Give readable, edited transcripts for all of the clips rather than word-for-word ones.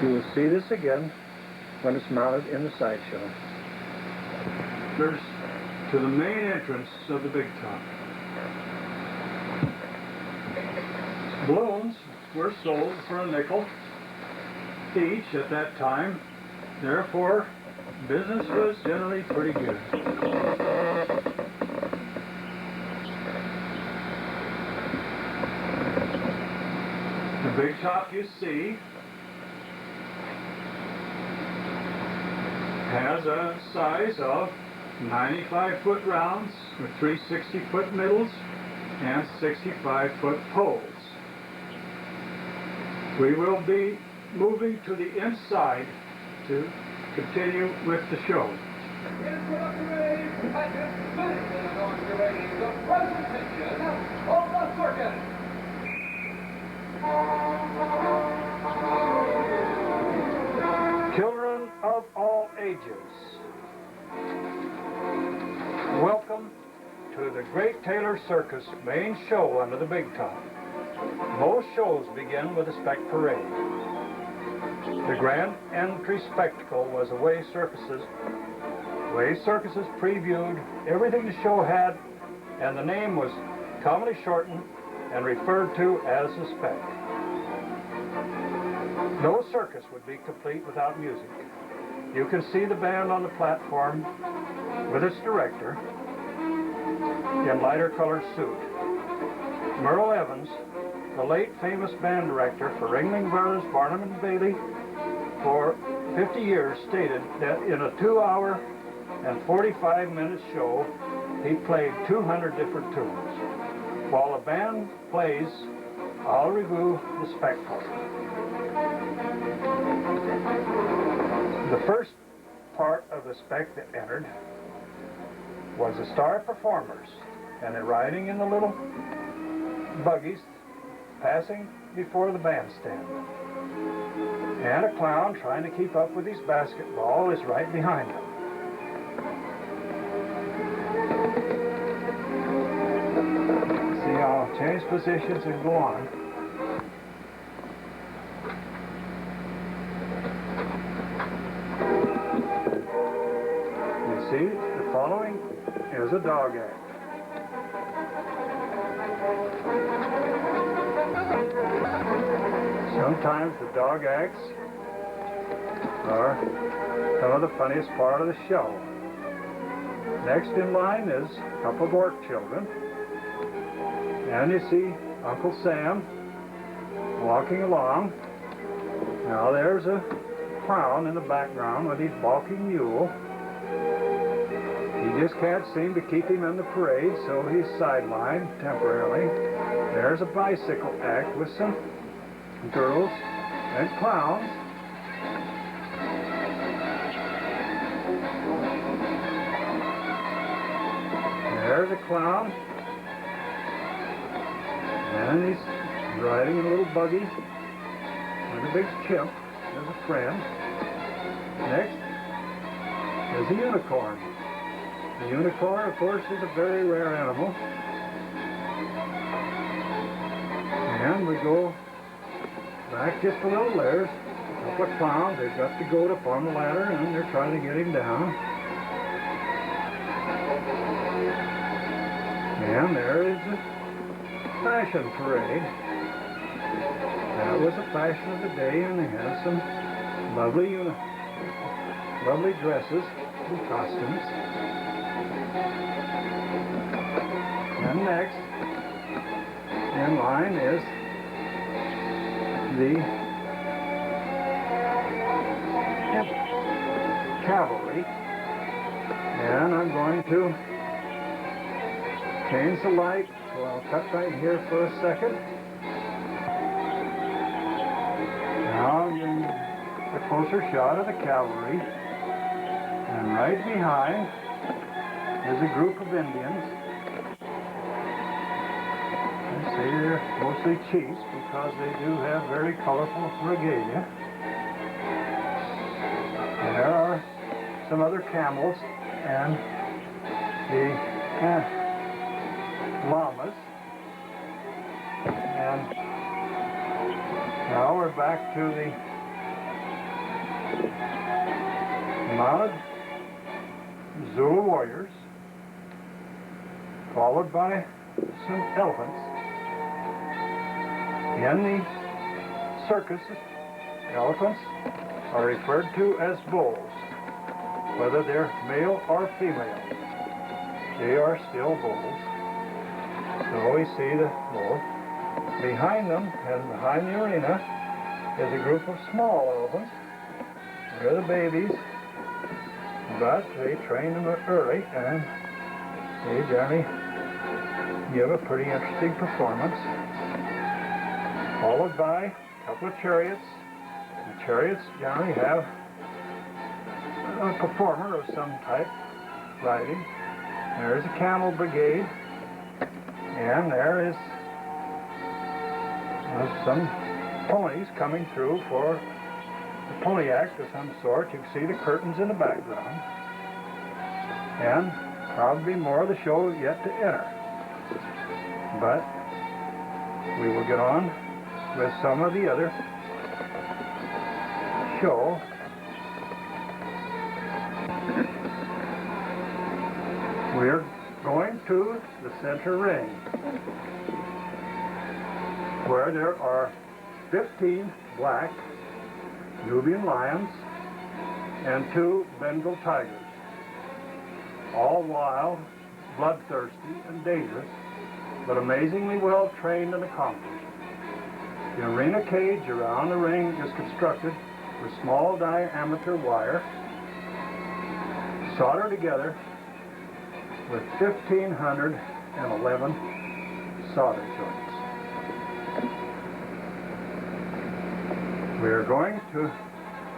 You will see this again when it's mounted in the sideshow. There's to the main entrance of the big top. Balloons were sold for a nickel each at that time. Therefore, business was generally pretty good. The big top you see has a size of 95-foot rounds with 3 60-foot middles and 65-foot poles. We will be moving to the inside to continue with the show. The presentation of the circus. Children of all ages, welcome to the Great Taylor Circus main show under the big top. Most shows begin with a spec parade. The grand entry spectacle was the way circuses previewed everything the show had, and the name was commonly shortened and referred to as the spec. No circus would be complete without music. You can see the band on the platform with its director in lighter colored suit. Merle Evans, the late famous band director for Ringling Brothers, Barnum and Bailey, for 50 years stated that in a 2-hour and 45-minute show, he played 200 different tunes. While the band plays, I'll review the spectacle. The first part of the spec that entered was the star performers, and they're riding in the little buggies passing before the bandstand. And a clown trying to keep up with his basketball is right behind him. See how I'll change positions and go on. You see, the following is a dog act. Sometimes the dog acts are some of the funniest part of the show. Next in line is a couple of work children. And you see Uncle Sam walking along. Now there's a clown in the background with his balking mule. He just can't seem to keep him in the parade, so he's sidelined temporarily. There's a bicycle act with some girls and clowns. There's a clown, and he's riding a little buggy with a big chimp as a friend. Next is a unicorn. The unicorn, of course, is a very rare animal. And we go back just a little. There's a couple of clowns. They've got the goat up on the ladder, and they're trying to get him down. And there is the fashion parade. That was the fashion of the day, and they had some lovely dresses and costumes. And next in line is the cavalry, and I'm going to change the light, so I'll cut right here for a second. Now I'm getting a closer shot of the cavalry, and right behind is a group of Indians. I say they're mostly chiefs because they do have very colorful regalia. There are some other camels and the llamas. And now we're back to the mounted Zulu warriors, followed by some elephants. In the circus, elephants are referred to as bulls, whether they're male or female. They are still bulls. So we see the bull. Behind them and behind the arena is a group of small elephants. They're the babies, but they train them early and they generally give a pretty interesting performance. Followed by a couple of chariots. The chariots generally have a performer of some type riding. There's a camel brigade, and there is some ponies coming through for a pony act of some sort. You can see the curtains in the background, and probably more of the show yet to enter. But we will get on with some of the other show. We're going to the center ring, where there are 15 black Nubian lions and 2 Bengal tigers, all wild, bloodthirsty, and dangerous, but amazingly well trained and accomplished. The arena cage around the ring is constructed with small diameter wire soldered together with 1,511 solder joints. We're going to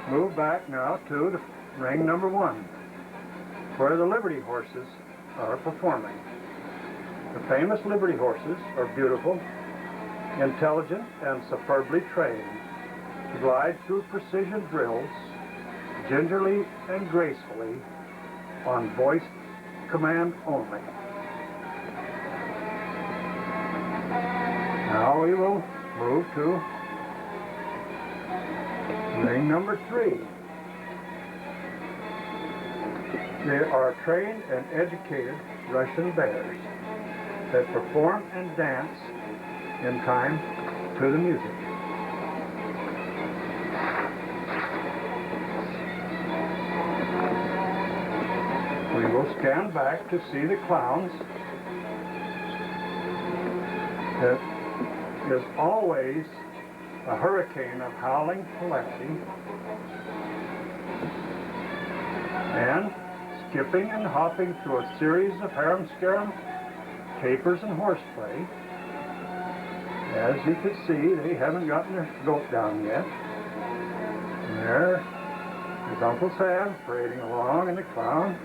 move back now to the ring number 1, where the Liberty horses are performing. The famous Liberty horses are beautiful, intelligent, and superbly trained to glide through precision drills gingerly and gracefully on voice command only. Now we will move to ring number 3. They are trained and educated Russian bears that perform and dance in time to the music. We will stand back to see the clowns. It is always a hurricane of howling hilarity, and skipping and hopping through a series of harum-scarum capers and horseplay. As you can see, they haven't gotten their goat down yet. And there is Uncle Sam parading along in the clown.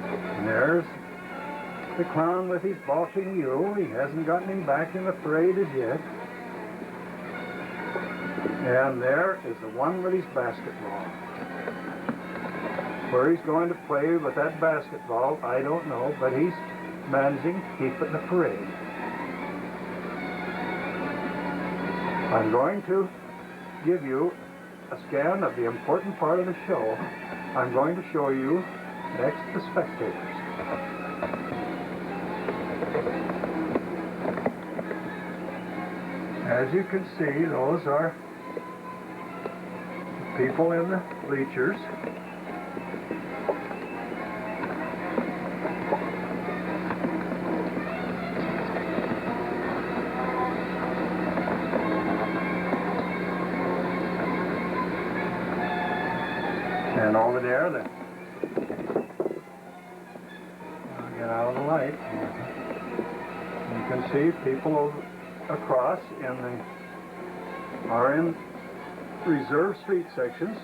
And there's the clown with his balking mule. He hasn't gotten him back in the parade as yet. And there is the one with his basketball. Where he's going to play with that basketball, I don't know, but he's managing to keep it in the parade. I'm going to give you a scan of the important part of the show. I'm going to show you next the spectators. As you can see, those are the people in the bleachers. And over there, I'll get out of the light. You can see people over across are in reserved street sections.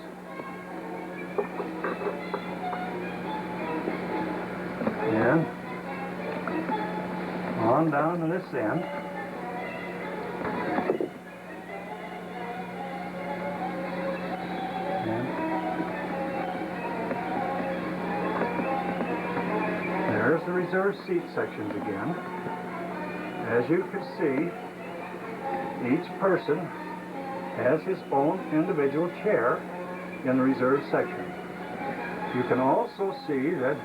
And on down to this end. There's the reserved seat sections again. As you can see, each person has his own individual chair in the reserve section. You can also see that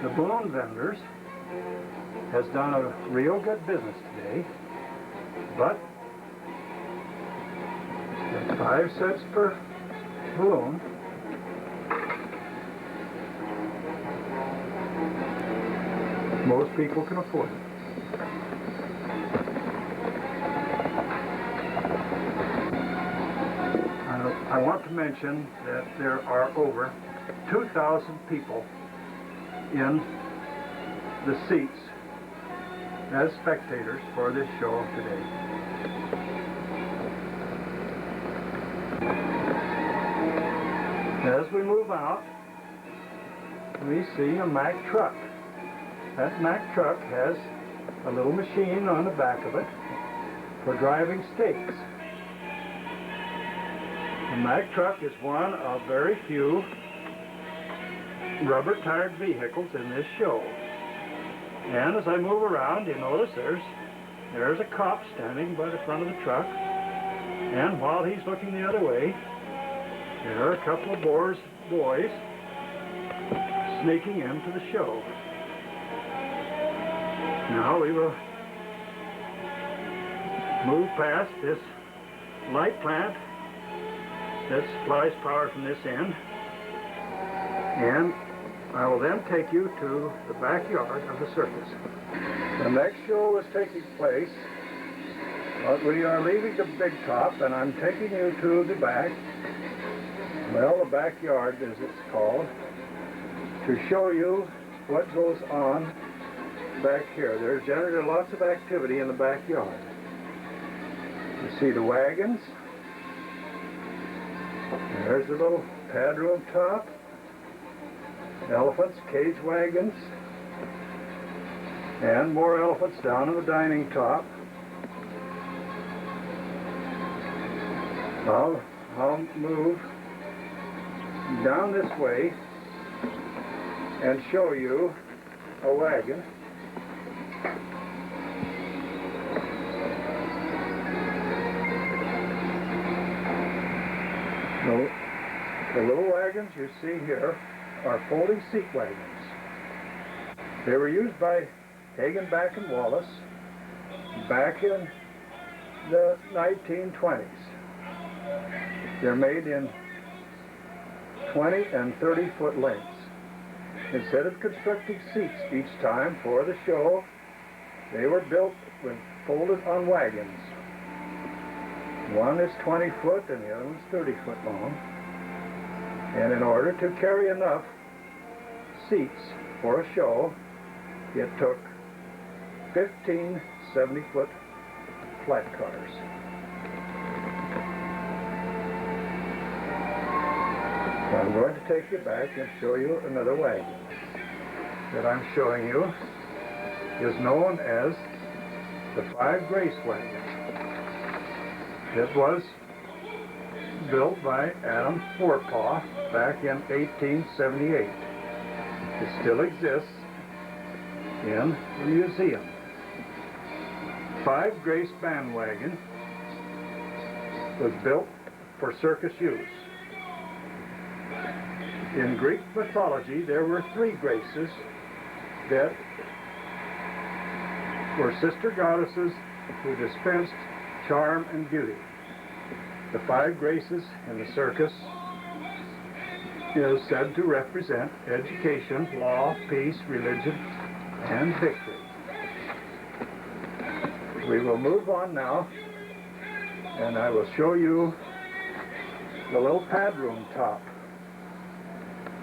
the balloon vendors has done a real good business today, but at 5 cents per balloon, most people can afford it. I want to mention that there are over 2,000 people in the seats as spectators for this show today. As we move out, we see a Mack truck. That Mack truck has a little machine on the back of it for driving stakes. The Mack truck is one of very few rubber-tired vehicles in this show. And as I move around, you notice there's a cop standing by the front of the truck, and while he's looking the other way, there are a couple of boys sneaking into the show. Now we will move past this light plant that supplies power from this end, and I will then take you to the backyard of the circus. The next show is taking place, but we are leaving the big top, and I'm taking you to the back, well, the backyard as it's called, to show you what goes on back here. There's generally lots of activity in the backyard. You see the wagons. There's the little pad room top. Elephants, cage wagons, and more elephants down on the dining top. I'll move down this way and show you a wagon. The little wagons you see here are folding seat wagons. They were used by Hagenbeck and Wallace back in the 1920s. They're made in 20 and 30 foot lengths. Instead of constructing seats each time for the show, they were built with folded on wagons. One is 20 foot and the other one's 30 foot long. And in order to carry enough seats for a show, it took 15 70-foot flat cars. I'm going to take you back and show you another wagon that I'm showing you is known as the 5 Grace wagon. It was built by Adam Forepaugh back in 1878. It still exists in the museum. 5 Grace bandwagon was built for circus use. In Greek mythology, there were 3 Graces that were sister goddesses who dispensed charm and beauty. The 5 Graces in the circus is said to represent education, law, peace, religion, and victory. We will move on now, and I will show you the little pad room top.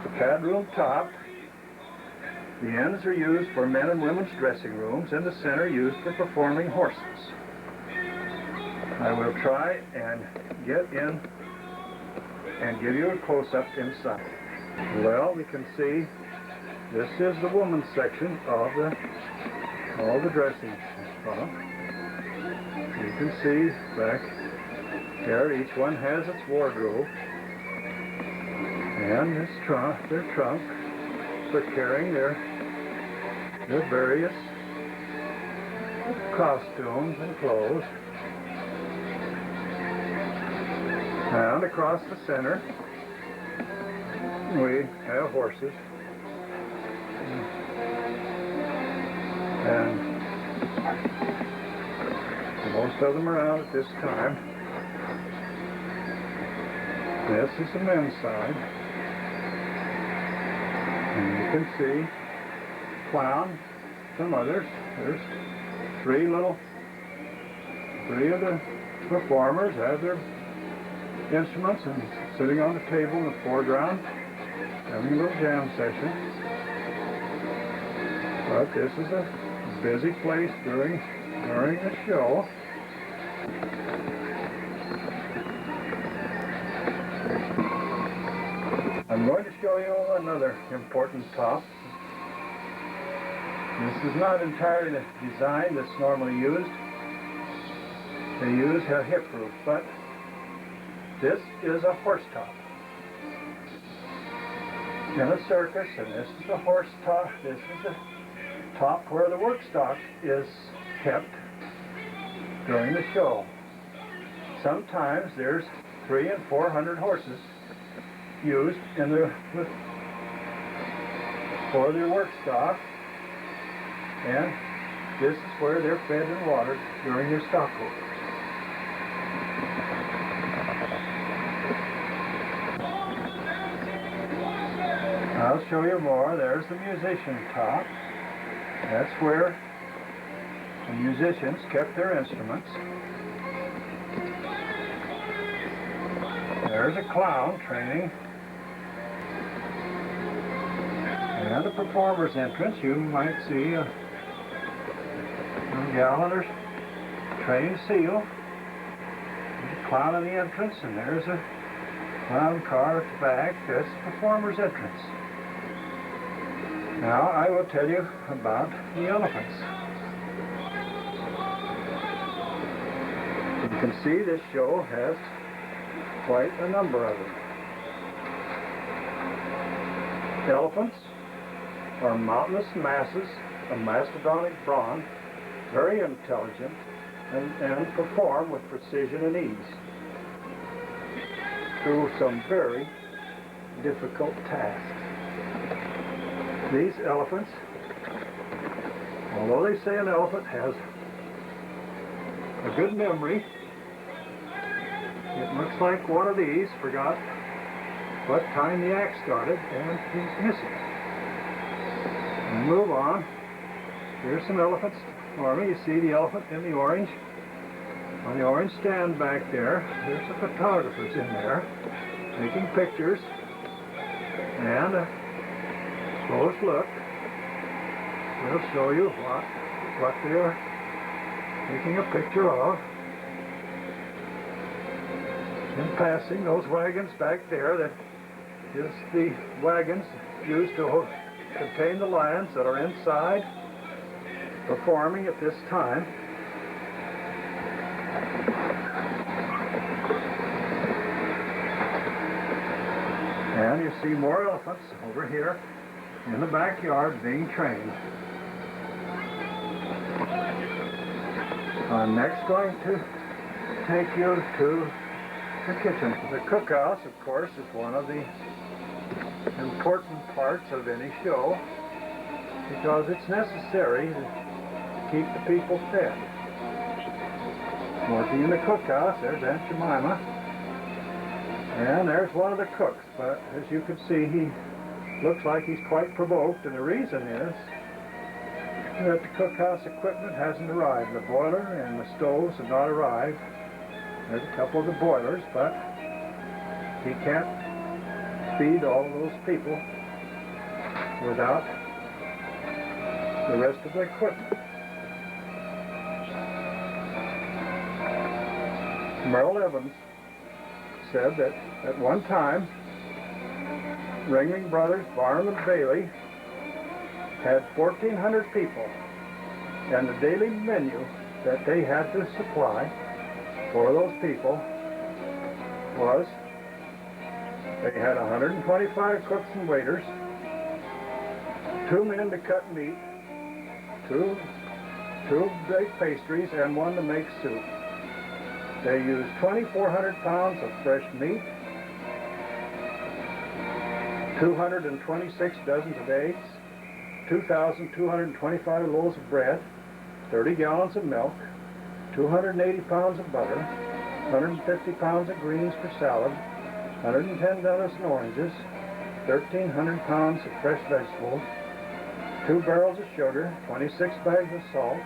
The pad room top, the ends are used for men and women's dressing rooms, and the center used for performing horses. I will try and get in and give you a close-up inside. Well, we can see this is the woman's section of all the dressing stuff. You can see back there, each one has its wardrobe and this their trunk for carrying their various costumes and clothes. And across the center, we have horses. And most of them are out at this time. This is the men's side. And you can see clown, some others. There's three of the performers have their instruments and sitting on the table in the foreground having a little jam session. But this is a busy place during the show. I'm going to show you another important top. This is not entirely the design that's normally used. They use a hip roof, but this is a horse top. In a circus, and this is the horse top. This is the top where the work stock is kept during the show. Sometimes there's 300 and 400 horses used for their work stock, and this is where they're fed and watered during their stock work. I'll show you more. There's the musician top. That's where the musicians kept their instruments. There's a clown training. And the performer's entrance, you might see a gal in her trained seal. There's a clown in the entrance, and there's a clown car at the back. That's the performer's entrance. Now I will tell you about the elephants. You can see this show has quite a number of them. Elephants are mountainous masses of mastodonic brawn, very intelligent, and perform with precision and ease through some very difficult tasks. These elephants, although they say an elephant has a good memory, it looks like one of these forgot what time the act started and he's missing. And move on. Here's some elephants for me. You see the elephant in the orange? On the orange stand back there, there's the photographers in there taking pictures, and a close look will show you what they are taking a picture of. In passing, those wagons back there, that is the wagons used to contain the lions that are inside performing at this time. And you see more elephants over here in the backyard being trained. I'm next going to take you to the kitchen. The cookhouse, of course, is one of the important parts of any show because it's necessary to keep the people fed. Working in the cookhouse, there's Aunt Jemima, and there's one of the cooks, but as you can see, he looks like he's quite provoked, and the reason is that the cookhouse equipment hasn't arrived. The boiler and the stoves have not arrived. There's a couple of the boilers, but he can't feed all of those people without the rest of the equipment. Merle Evans said that at one time, Ringling Brothers, Barnum and Bailey had 1,400 people, and the daily menu that they had to supply for those people was they had 125 cooks and waiters, 2 men to cut meat, two bake pastries, and 1 to make soup. They use 2,400 pounds of fresh meat, 226 dozens of eggs, 2,225 loaves of bread, 30 gallons of milk, 280 pounds of butter, 150 pounds of greens for salad, 110 dozen oranges, 1,300 pounds of fresh vegetables, 2 barrels of sugar, 26 bags of salt,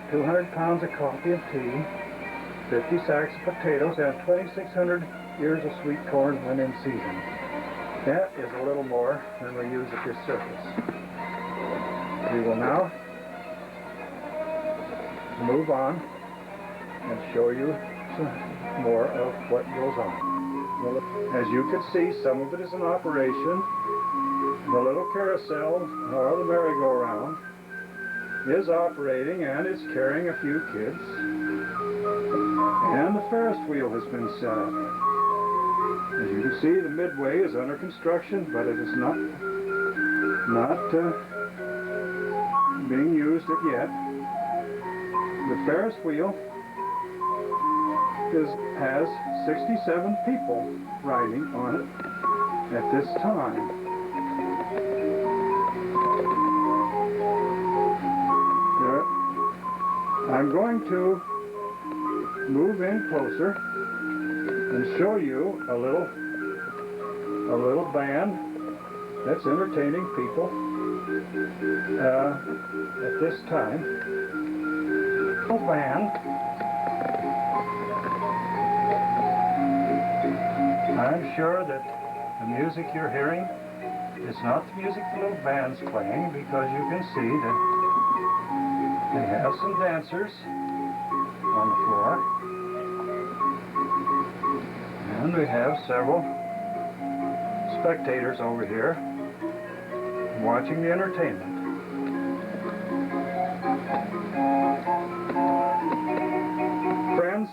200 pounds of coffee and tea, 50 sacks of potatoes, and 2,600 ears of sweet corn when in season. That is a little more than we use at this circus. We will now move on and show you some more of what goes on. As you can see, some of it is in operation. The little carousel, or the merry-go-round, is operating and is carrying a few kids. And the Ferris wheel has been set up. As you can see, the Midway is under construction, but it is not being used yet. The Ferris wheel has 67 people riding on it at this time. I'm going to move in closer and show you a little band that's entertaining people at this time. Little band. I'm sure that the music you're hearing is not the music the little band's playing, because you can see that they have some dancers on the floor, and we have several spectators over here watching the entertainment. Friends,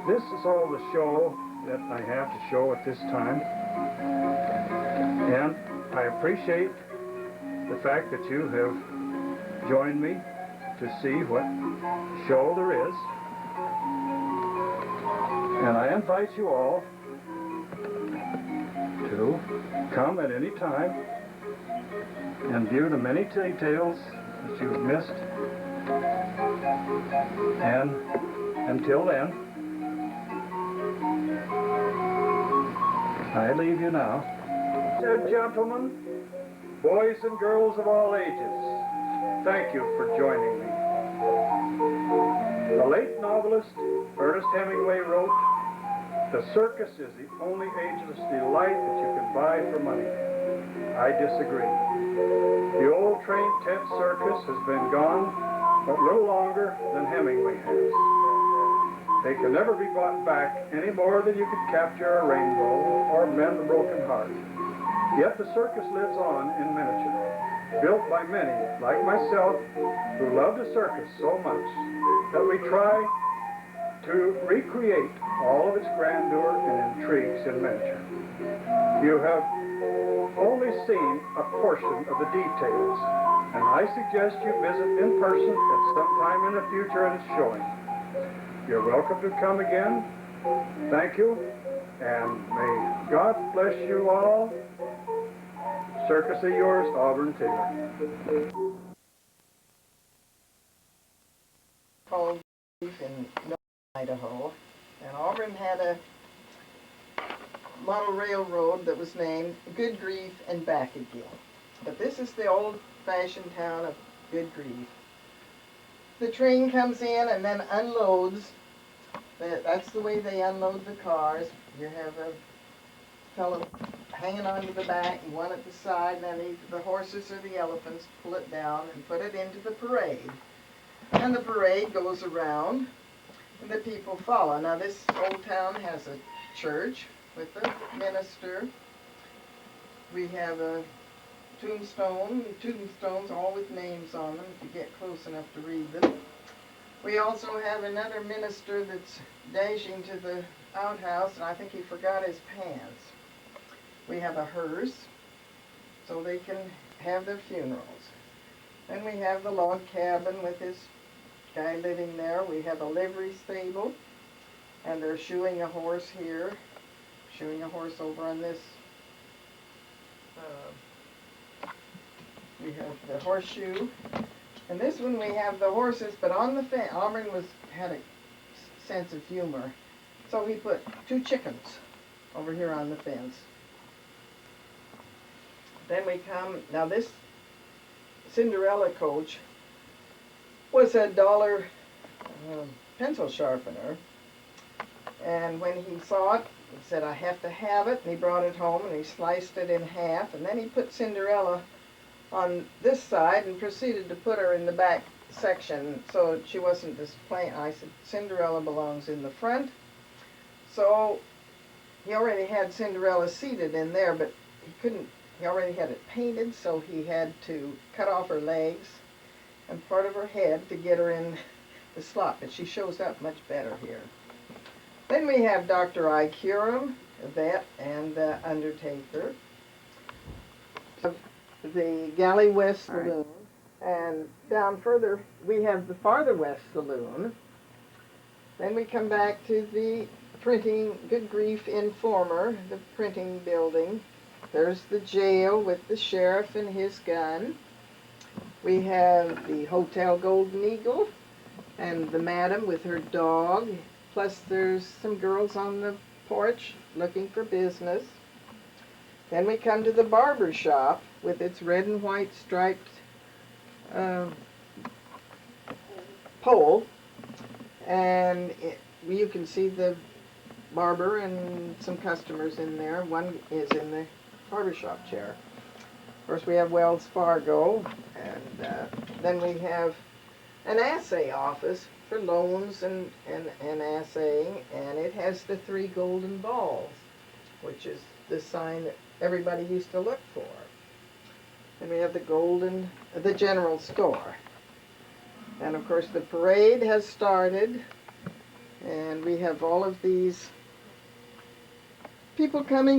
this is all the show that I have to show at this time, and I appreciate the fact that you have joined me to see what show there is, and I invite you all to come at any time and view the many details that you've missed. And until then, I leave you now. And gentlemen, boys and girls of all ages, thank you for joining me. The late novelist Ernest Hemingway wrote, "The circus is the only ageless delight that you can buy for money." I disagree. The old train tent circus has been gone but little longer than Hemingway has. They can never be bought back any more than you could capture a rainbow or mend a broken heart. Yet the circus lives on in miniature, built by many, like myself, who love the circus so much that we try to recreate all of its grandeur and intrigues in miniature. You have only seen a portion of the details, and I suggest you visit in person at some time in the future at its showing. You're welcome to come again. Thank you, and may God bless you all. Circus of yours, Auburn Taylor. Called in Idaho, and Auburn had a model railroad that was named Good Grief and Back Again. But this is the old-fashioned town of Good Grief. The train comes in and then unloads. That's the way they unload the cars. You have a fellow hanging onto the back and one at the side, and then either the horses or the elephants pull it down and put it into the parade. And the parade goes around, and the people follow. Now this old town has a church with a minister. We have a tombstones all with names on them if you get close enough to read them. We also have another minister that's dashing to the outhouse, and I think he forgot his pants. We have a hearse, so they can have their funerals. Then we have the log cabin with this guy living there. We have a livery stable. And they're shoeing a horse here, shoeing a horse over on this. We have the horseshoe. And this one we have the horses, but on the fence, Auburn had a sense of humor. So he put 2 chickens over here on the fence. Then we come, now this Cinderella coach was a $1 pencil sharpener. And when he saw it, he said, I have to have it. And he brought it home and he sliced it in half. And then he put Cinderella on this side and proceeded to put her in the back section so she wasn't just plain. I said, Cinderella belongs in the front. So he already had Cinderella seated in there, but he already had it painted, so he had to cut off her legs and part of her head to get her in the slot. But she shows up much better here. Then we have Dr. I. Curum, a vet, and the Undertaker. The Galley West Saloon. And down further, we have the Farther West Saloon. Then we come back to the printing, Good Grief Informer, the printing building. There's the jail with the sheriff and his gun. We have the Hotel Golden Eagle and the madam with her dog. Plus there's some girls on the porch looking for business. Then we come to the barber shop with its red and white striped pole. And you can see the barber and some customers in there. One is in the barbershop chair. Of course, we have Wells Fargo, and then we have an assay office for loans and assaying, and it has the 3 golden balls, which is the sign that everybody used to look for. And we have the general store. And of course the parade has started, and we have all of these people coming